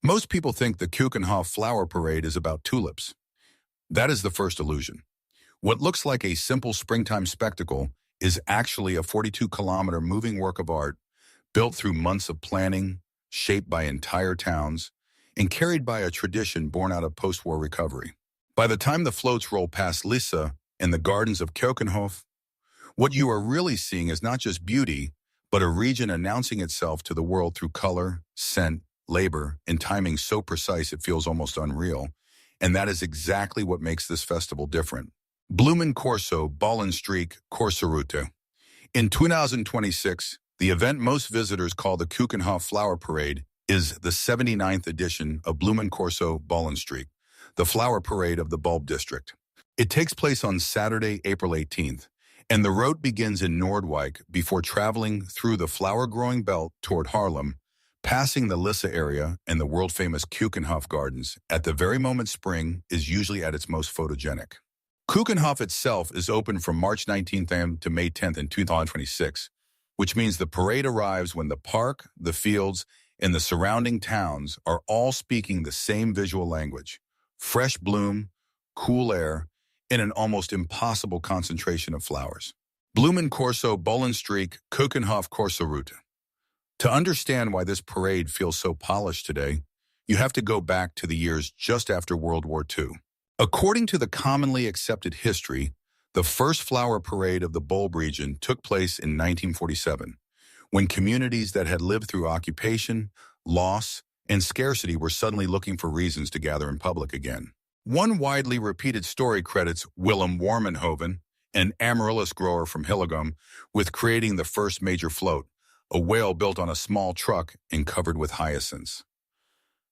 Most people think the Keukenhof Flower Parade is about tulips. That is the first illusion. What looks like a simple springtime spectacle is actually a 42-kilometer moving work of art built through months of planning, shaped by entire towns, and carried by a tradition born out of post-war recovery. By the time the floats roll past Lissa and the gardens of Keukenhof, what you are really seeing is not just beauty, but a region announcing itself to the world through color, scent, labor, and timing so precise it feels almost unreal. And that is exactly what makes this festival different. Bloemencorso Bollenstreek Corso. In 2026, the event most visitors call the Keukenhof Flower Parade is the 79th edition of Bloemencorso Bollenstreek, the flower parade of the bulb district. It takes place on Saturday, April 18th, and the route begins in Noordwijk before traveling through the flower-growing belt toward Haarlem, passing the Lissa area and the world-famous Keukenhof Gardens at the very moment spring is usually at its most photogenic. Keukenhof itself is open from March 19th to May 10th in 2026, which means the parade arrives when the park, the fields, and the surrounding towns are all speaking the same visual language: fresh bloom, cool air, and an almost impossible concentration of flowers. Bloemencorso Bollenstreek Keukenhof Corso. To understand why this parade feels so polished today, you have to go back to the years just after World War II. According to the commonly accepted history, the first flower parade of the bulb region took place in 1947, when communities that had lived through occupation, loss, and scarcity were suddenly looking for reasons to gather in public again. One widely repeated story credits Willem Warmenhoven, an amaryllis grower from Hillegom, with creating the first major float, a whale built on a small truck and covered with hyacinths.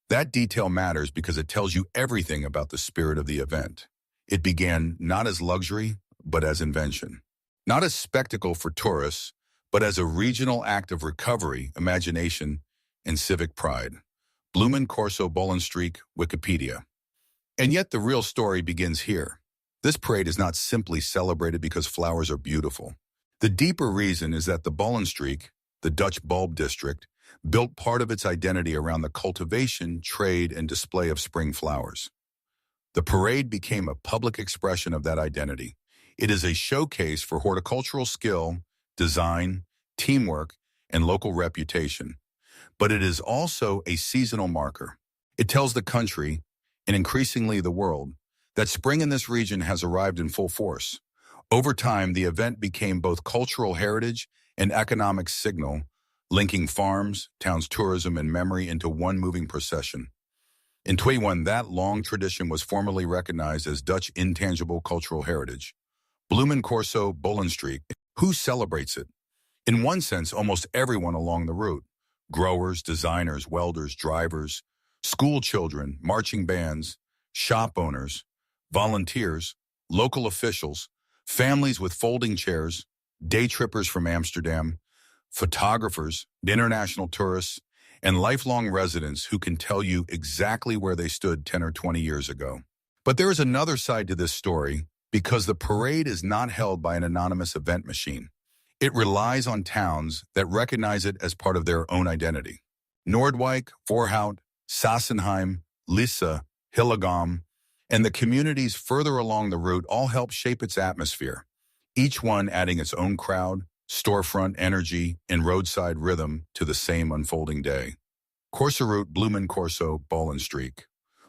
That detail matters because it tells you everything about the spirit of the event. It began not as luxury, but as invention. Not as spectacle for tourists, but as a regional act of recovery, imagination, and civic pride. Bloemencorso Bollenstreek, Wikipedia. And yet the real story begins here. This parade is not simply celebrated because flowers are beautiful. The deeper reason is that the Bollenstreek, the Dutch bulb district, built part of its identity around the cultivation, trade, and display of spring flowers. The parade became a public expression of that identity. It is a showcase for horticultural skill, design, teamwork, and local reputation. But it is also a seasonal marker. It tells the country, and increasingly the world, that spring in this region has arrived in full force. Over time, the event became both cultural heritage and economic signal, linking farms, towns' tourism, and memory into one moving procession. In 2021, that long tradition was formally recognized as Dutch intangible cultural heritage. Bloemencorso Bollenstreek. Who celebrates it? In one sense, almost everyone along the route: growers, designers, welders, drivers, school children, marching bands, shop owners, volunteers, local officials, families with folding chairs, day trippers from Amsterdam, photographers, international tourists, and lifelong residents who can tell you exactly where they stood 10 or 20 years ago. But there is another side to this story, because the parade is not held by an anonymous event machine. It relies on towns that recognize it as part of their own identity. Noordwijk, Voorhout, Sassenheim, Lissa, Hillegom, and the communities further along the route all help shape its atmosphere, each one adding its own crowd, storefront energy, and roadside rhythm to the same unfolding day. Corso route Bloemencorso Bollenstreek.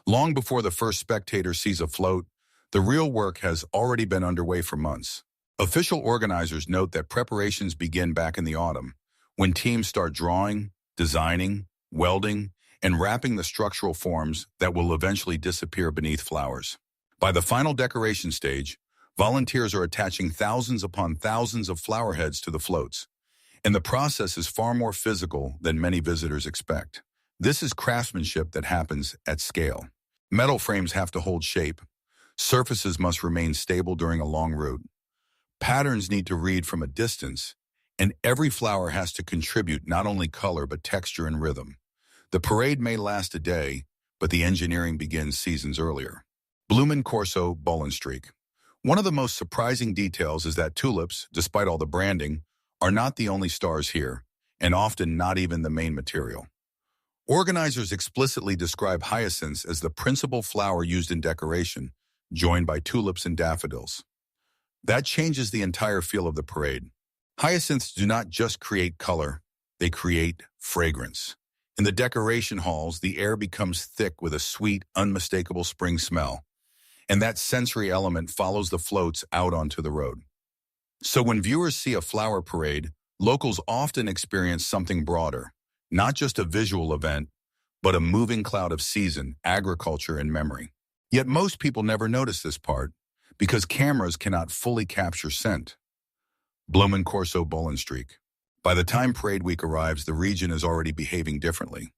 Long before the first spectator sees a float, the real work has already been underway for months. Official organizers note that preparations begin back in the autumn, when teams start drawing, designing, welding, and wrapping the structural forms that will eventually disappear beneath flowers. By the final decoration stage, volunteers are attaching thousands upon thousands of flower heads to the floats, and the process is far more physical than many visitors expect. This is craftsmanship that happens at scale. Metal frames have to hold shape. Surfaces must remain stable during a long route. Patterns need to read from a distance, and every flower has to contribute not only color but texture and rhythm. The parade may last a day, but the engineering begins seasons earlier. Bloemencorso Bollenstreek. One of the most surprising details is that tulips, despite all the branding, are not the only stars here, and often not even the main material. Organizers explicitly describe hyacinths as the principal flower used in decoration, joined by tulips and daffodils. That changes the entire feel of the parade. Hyacinths do not just create color, they create fragrance. In the decoration halls, the air becomes thick with a sweet, unmistakable spring smell, and that sensory element follows the floats out onto the road. So when viewers see a flower parade, locals often experience something broader, not just a visual event, but a moving cloud of season, agriculture, and memory. Yet most people never notice this part, because cameras cannot fully capture scent. Bloemencorso Bollenstreek. By the time Parade Week arrives, the region is already behaving differently.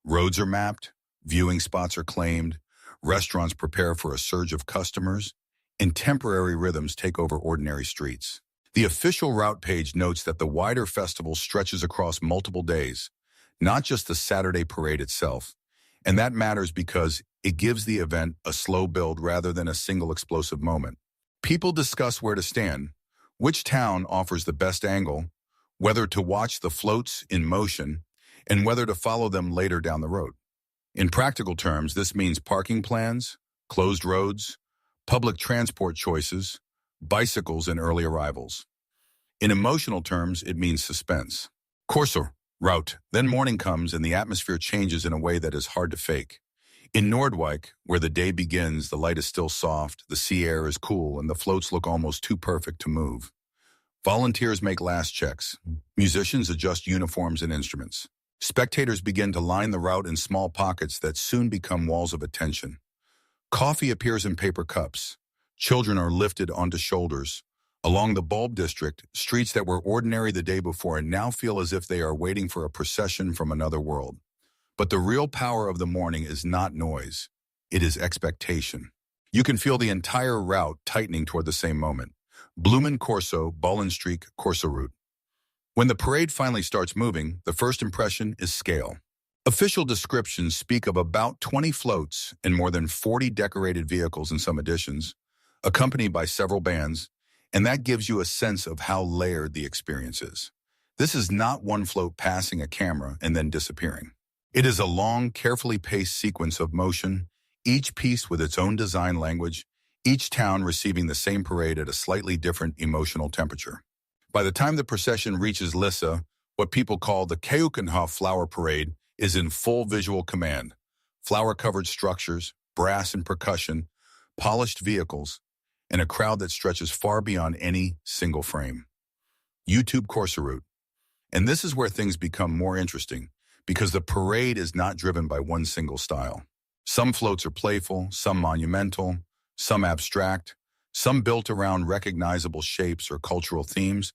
Roads are mapped, viewing spots are claimed, restaurants prepare for a surge of customers, and temporary rhythms take over ordinary streets. The official route page notes that the wider festival stretches across multiple days, not just the Saturday parade itself, and that matters because it gives the event a slow build rather than a single explosive moment. People discuss where to stand, which town offers the best angle, whether to watch the floats in motion, and whether to follow them later down the road. In practical terms, this means parking plans, closed roads, public transport choices, bicycles, and early arrivals. In emotional terms, it means suspense. Corso, route, then morning comes and the atmosphere changes in a way that is hard to fake. In Noordwijk, where the day begins, the light is still soft, the sea air is cool, and the floats look almost too perfect to move. Volunteers make last checks. Musicians adjust uniforms and instruments. Spectators begin to line the route in small pockets that soon become walls of attention. Coffee appears in paper cups. Children are lifted onto shoulders. Along the bulb district, streets that were ordinary the day before now feel as if they are waiting for a procession from another world. But the real power of the morning is not noise. It is expectation. You can feel the entire route tightening toward the same moment. Bloemencorso Bollenstreek Corso route. When the parade finally starts moving, the first impression is scale. Official descriptions speak of about 20 floats and more than 40 decorated vehicles in some editions, accompanied by several bands, and that gives you a sense of how layered the experience is. This is not one float passing a camera and then disappearing. It is a long, carefully paced sequence of motion, each piece with its own design language, each town receiving the same parade at a slightly different emotional temperature. By the time the procession reaches Lissa, what people call the Keukenhof Flower Parade is in full visual command. Flower-covered structures, brass and percussion, polished vehicles, and a crowd that stretches far beyond any single frame. YouTube Corso route. And this is where things become more interesting, because the parade is not driven by one single style. Some floats are playful, some monumental, some abstract, some built around recognizable shapes or cultural themes,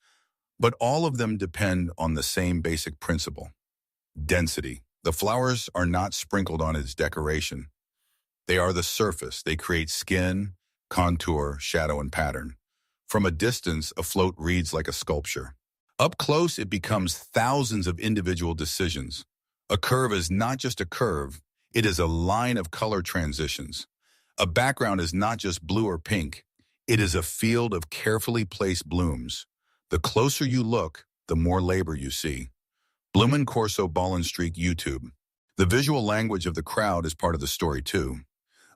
but all of them depend on the same basic principle: density. The flowers are not sprinkled on its decoration. They are the surface. They create skin, contour, shadow, and pattern. From a distance, a float reads like a sculpture. Up close, it becomes thousands of individual decisions. A curve is not just a curve, it is a line of color transitions. A background is not just blue or pink, it is a field of carefully placed blooms. The closer you look, the more labor you see. Bloemencorso Bollenstreek YouTube. The visual language of the crowd is part of the story too.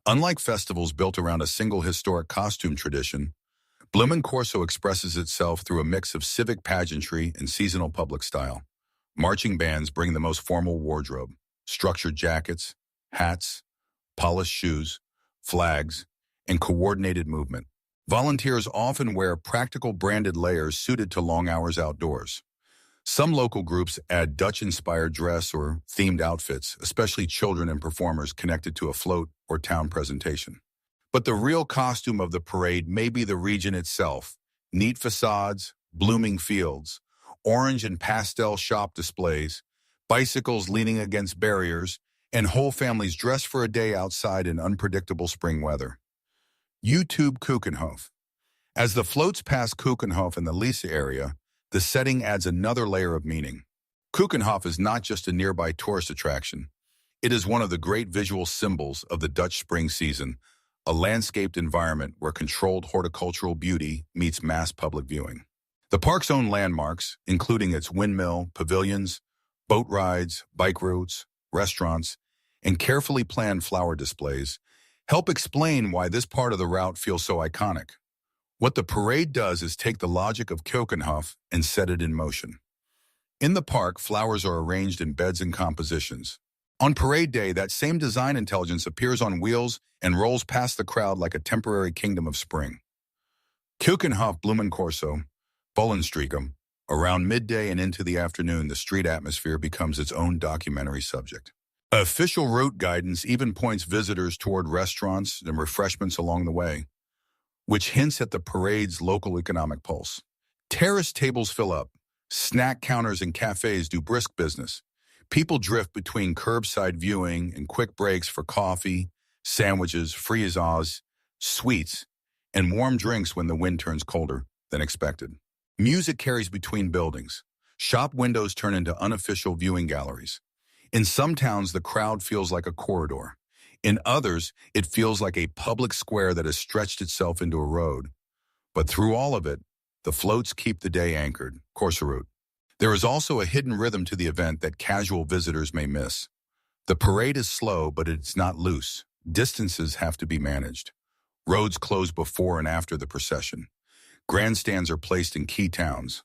Unlike festivals built around a single historic costume tradition, Bloemencorso expresses itself through a mix of civic pageantry and seasonal public style. Marching bands bring the most formal wardrobe: structured jackets, hats, polished shoes, flags, and coordinated movement. Volunteers often wear practical branded layers suited to long hours outdoors. Some local groups add Dutch-inspired dress or themed outfits, especially children and performers connected to a float or town presentation. But the real costume of the parade may be the region itself: neat facades, blooming fields, orange and pastel shop displays, bicycles leaning against barriers, and whole families dressed for a day outside in unpredictable spring weather. YouTube Keukenhof. As the floats pass Keukenhof in the Lissa area, the setting adds another layer of meaning. Keukenhof is not just a nearby tourist attraction. It is one of the great visual symbols of the Dutch spring season, a landscaped environment where controlled horticultural beauty meets mass public viewing. The park's own landmarks, including its windmill, pavilions, boat rides, bike routes, restaurants, and carefully planned flower displays help explain why this part of the route feels so iconic. What the parade does is take the logic of Keukenhof and set it in motion. In the park, flowers are arranged in beds and compositions. On parade day, that same design intelligence appears on wheels and rolls past the crowd like a temporary kingdom of spring. Keukenhof Bloemencorso Bollenstreek. Around midday and into the afternoon, the street atmosphere becomes its own documentary subject. Official route guidance even points visitors toward restaurants and refreshments along the way, which hints at the parade's local economic pulse. Terrace tables fill up. Snack counters and cafes do brisk business. People drift between curbside viewing and quick breaks for coffee, sandwiches, friazes, sweets, and warm drinks when the wind turns colder than expected. Music carries between buildings. Shop windows turn into unofficial viewing galleries. In some towns, the crowd feels like a corridor. In others, it feels like a public square that has stretched itself into a road. But through all of it, the floats keep the day anchored. Corso route. There is also a hidden rhythm to the event that casual visitors may miss. The parade is slow, but it's not loose. Distances have to be managed. Roads close before and after the procession. Grandstands are placed in key towns.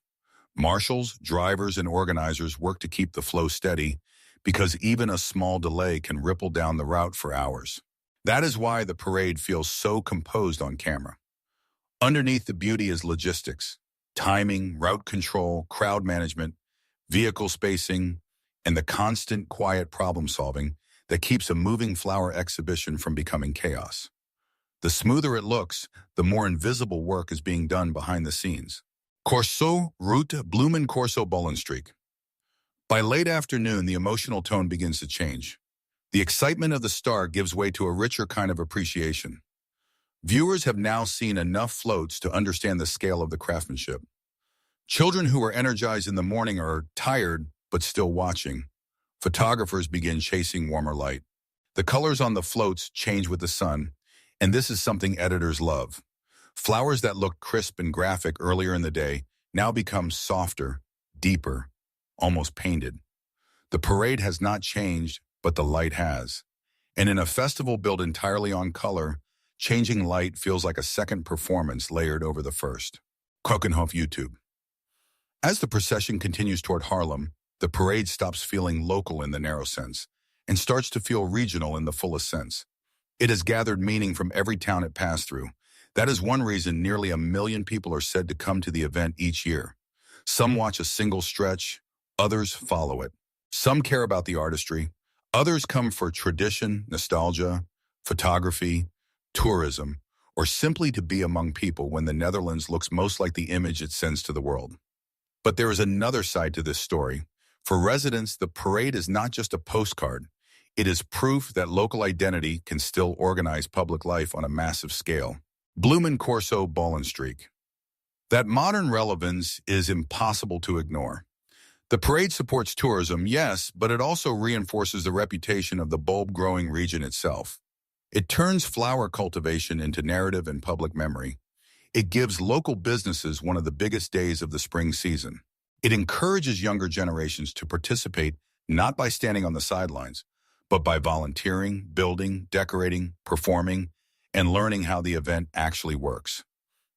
Marshals, drivers, and organizers work to keep the flow steady because even a small delay can ripple down the route for hours. That is why the parade feels so composed on camera. Underneath the beauty is logistics, timing, route control, crowd management, vehicle spacing, and the constant quiet problem-solving that keeps a moving flower exhibition from becoming chaos. The smoother it looks, the more invisible work is being done behind the scenes. Corso route Bloemencorso Bollenstreek. By late afternoon, the emotional tone begins to change. The excitement of the start gives way to a richer kind of appreciation. Viewers have now seen enough floats to understand the scale of the craftsmanship. Children who were energized in the morning are tired but still watching. Photographers begin chasing warmer light. The colors on the floats change with the sun, and this is something editors love. Flowers that looked crisp and graphic earlier in the day now become softer, deeper, almost painted. The parade has not changed, but the light has. And in a festival built entirely on color, changing light feels like a second performance layered over the first. Keukenhof YouTube. As the procession continues toward Haarlem, the parade stops feeling local in the narrow sense and starts to feel regional in the fullest sense. It has gathered meaning from every town it passed through. That is one reason nearly 1 million people are said to come to the event each year. Some watch a single stretch, others follow it. Some care about the artistry, others come for tradition, nostalgia, photography, tourism, or simply to be among people when the Netherlands looks most like the image it sends to the world. But there is another side to this story. For residents, the parade is not just a postcard. It is proof that local identity can still organize public life on a massive scale. Bloemencorso Bollenstreek. That modern relevance is impossible to ignore. The parade supports tourism, yes, but it also reinforces the reputation of the bulb-growing region itself. It turns flower cultivation into narrative and public memory. It gives local businesses one of the biggest days of the spring season. It encourages younger generations to participate not by standing on the sidelines, but by volunteering, building, decorating, performing, and learning how the event actually works.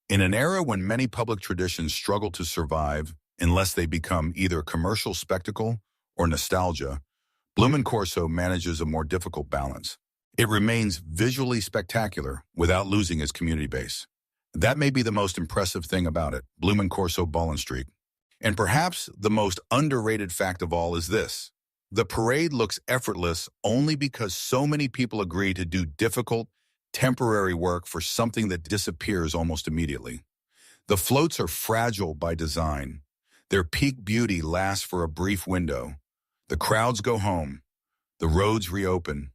In an era when many public traditions struggle to survive unless they become either commercial spectacle or nostalgia, Bloemencorso manages a more difficult balance. It remains visually spectacular without losing its community base. That may be the most impressive thing about it, Bloemencorso Bollenstreek. And perhaps the most underrated fact of all is this. The parade looks effortless only because so many people agree to do difficult, temporary work for something that disappears almost immediately. The floats are fragile by design. Their peak beauty lasts for a brief window. The crowds go home. The roads reopen.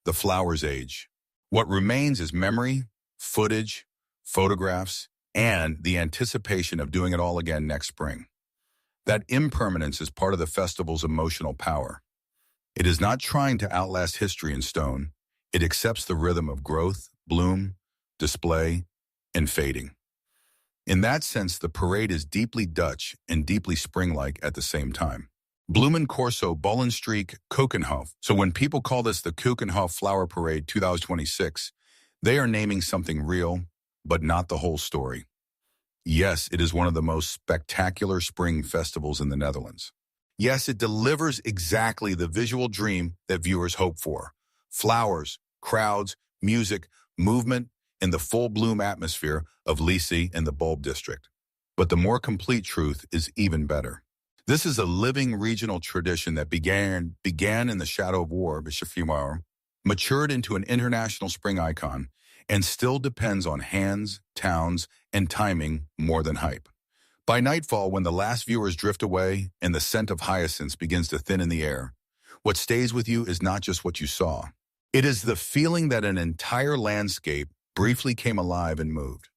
The flowers age. What remains is memory, footage, photographs, and the anticipation of doing it all again next spring. That impermanence is part of the festival's emotional power. It is not trying to outlast history in stone. It accepts the rhythm of growth, bloom, display, and fading. In that sense, the parade is deeply Dutch and deeply spring-like at the same time. Bloemencorso Bollenstreek Keukenhof. So when people call this the Keukenhof Flower Parade 2026, they are naming something real, but not the whole story. Yes, it is one of the most spectacular spring festivals in the Netherlands. Yes, it delivers exactly the visual dream that viewers hope for. Flowers, crowds, music, movement, and the full bloom atmosphere of Lisi and the Bulb District. But the more complete truth is even better. This is a living regional tradition that began in the shadow of war, matured into an international spring icon, and still depends on hands, towns, and timing more than hype. By nightfall, when the last viewers drift away and the scent of hyacinths begins to thin in the air, what stays with you is not just what you saw. It is the feeling that an entire landscape briefly came alive and moved.